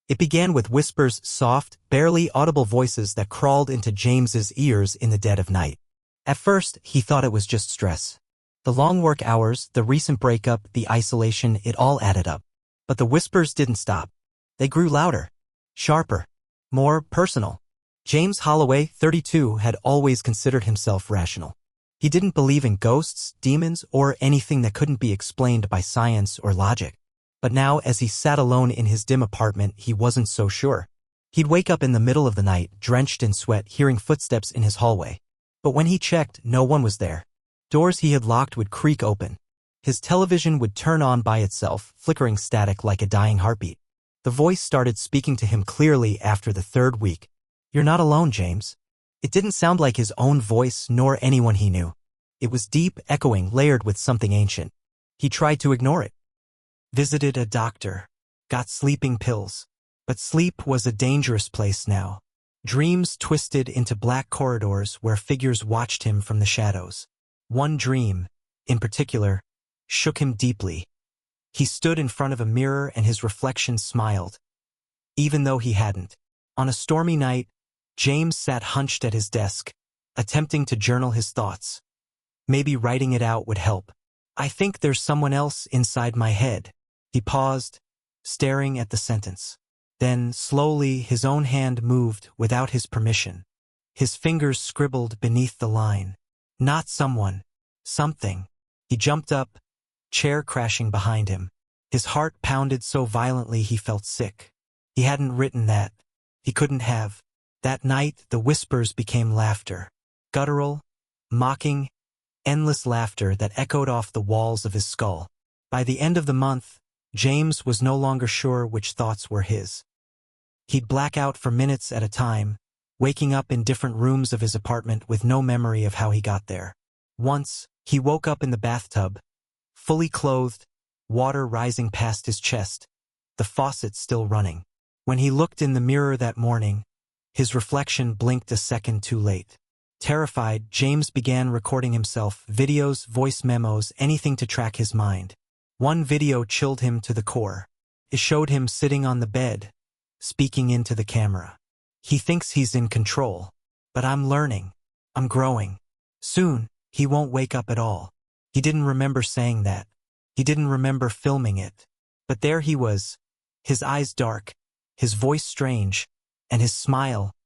It began with whispers, soft, barely audible voices that crawled into James's ears in the dead of night. At first, he thought it was just stress. The long work hours, the recent breakup, the isolation, it all added up. But the whispers didn't stop. They grew louder, sharper, more personal. James Holloway, 32, had always considered himself rational. He didn't believe in ghosts, demons, or anything that couldn't be explained by science or logic. But now, as he sat alone in his dim apartment, he wasn't so sure. He'd wake up in the middle of the night, drenched in sweat, hearing footsteps in his hallway. But when he checked, no one was there. Doors he had locked would creak open. His television would turn on by itself, flickering static like a dying heartbeat. The voice started speaking to him clearly after the third week. "You're not alone, James." It didn't sound like his own voice nor anyone he knew. It was deep, echoing, layered with something ancient. He tried to ignore it. Visited a doctor. Got sleeping pills. But sleep was a dangerous place now. Dreams twisted into black corridors where figures watched him from the shadows. One dream, in particular, shook him deeply. He stood in front of a mirror and his reflection smiled. Even though he hadn't. On a stormy night, James sat hunched at his desk, attempting to journal his thoughts. Maybe writing it out would help. "I think there's someone else inside my head." He paused, staring at the sentence. Then, slowly, his own hand moved without his permission. His fingers scribbled beneath the line. Not someone. Something. He jumped up, chair crashing behind him. His heart pounded so violently he felt sick. He hadn't written that. He couldn't have. That night, the whispers became laughter. Guttural, mocking, endless laughter that echoed off the walls of his skull. By the end of the month, James was no longer sure which thoughts were his. He'd black out for minutes at a time, waking up in different rooms of his apartment with no memory of how he got there. Once, he woke up in the bathtub, fully clothed, water rising past his chest, the faucet still running. When he looked in the mirror that morning, his reflection blinked a second too late. Terrified, James began recording himself, videos, voice memos, anything to track his mind. One video chilled him to the core. It showed him sitting on the bed, speaking into the camera. "He thinks he's in control. But I'm learning. I'm growing. Soon, he won't wake up at all." He didn't remember saying that. He didn't remember filming it. But there he was, his eyes dark, his voice strange, and his smile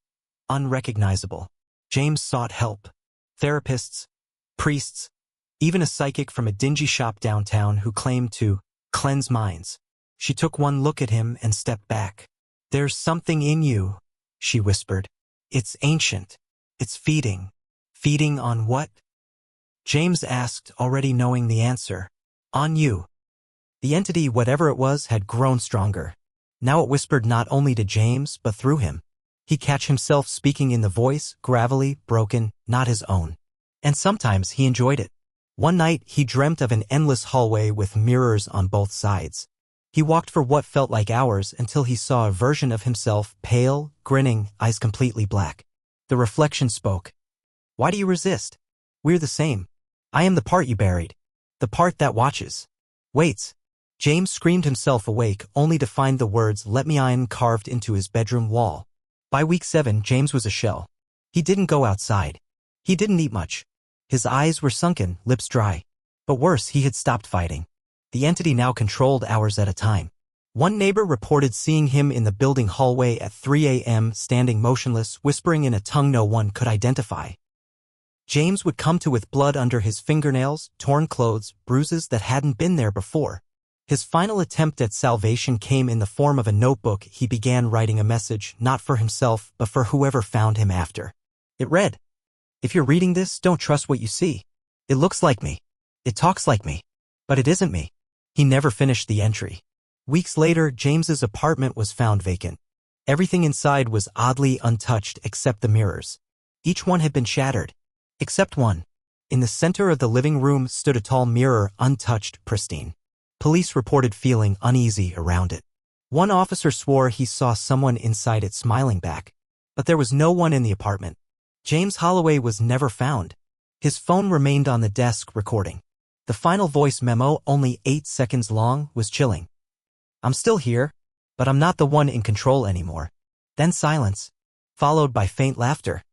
unrecognizable. James sought help. Therapists, priests, even a psychic from a dingy shop downtown who claimed to cleanse minds. She took one look at him and stepped back. "There's something in you," she whispered. "It's ancient. It's feeding." "Feeding on what?" James asked, already knowing the answer. "On you." The entity, whatever it was, had grown stronger. Now it whispered not only to James, but through him. He'd catch himself speaking in the voice, gravelly, broken, not his own. And sometimes he enjoyed it. One night, he dreamt of an endless hallway with mirrors on both sides. He walked for what felt like hours until he saw a version of himself, pale, grinning, eyes completely black. The reflection spoke. "Why do you resist? We're the same. I am the part you buried. The part that watches. Waits." James screamed himself awake, only to find the words "Let me in" carved into his bedroom wall. By week 7, James was a shell. He didn't go outside. He didn't eat much. His eyes were sunken, lips dry. But worse, he had stopped fighting. The entity now controlled hours at a time. One neighbor reported seeing him in the building hallway at 3 a.m., standing motionless, whispering in a tongue no one could identify. James would come to with blood under his fingernails, torn clothes, bruises that hadn't been there before. His final attempt at salvation came in the form of a notebook. He began writing a message, not for himself, but for whoever found him after. It read, "If you're reading this, don't trust what you see. It looks like me. It talks like me. But it isn't me." He never finished the entry. Weeks later, James's apartment was found vacant. Everything inside was oddly untouched except the mirrors. Each one had been shattered. Except one. In the center of the living room stood a tall mirror, untouched, pristine. Police reported feeling uneasy around it. One officer swore he saw someone inside it smiling back. But there was no one in the apartment. James Holloway was never found. His phone remained on the desk recording. The final voice memo, only 8 seconds long, was chilling. "I'm still here. But I'm not the one in control anymore. Then silence, followed by faint laughter.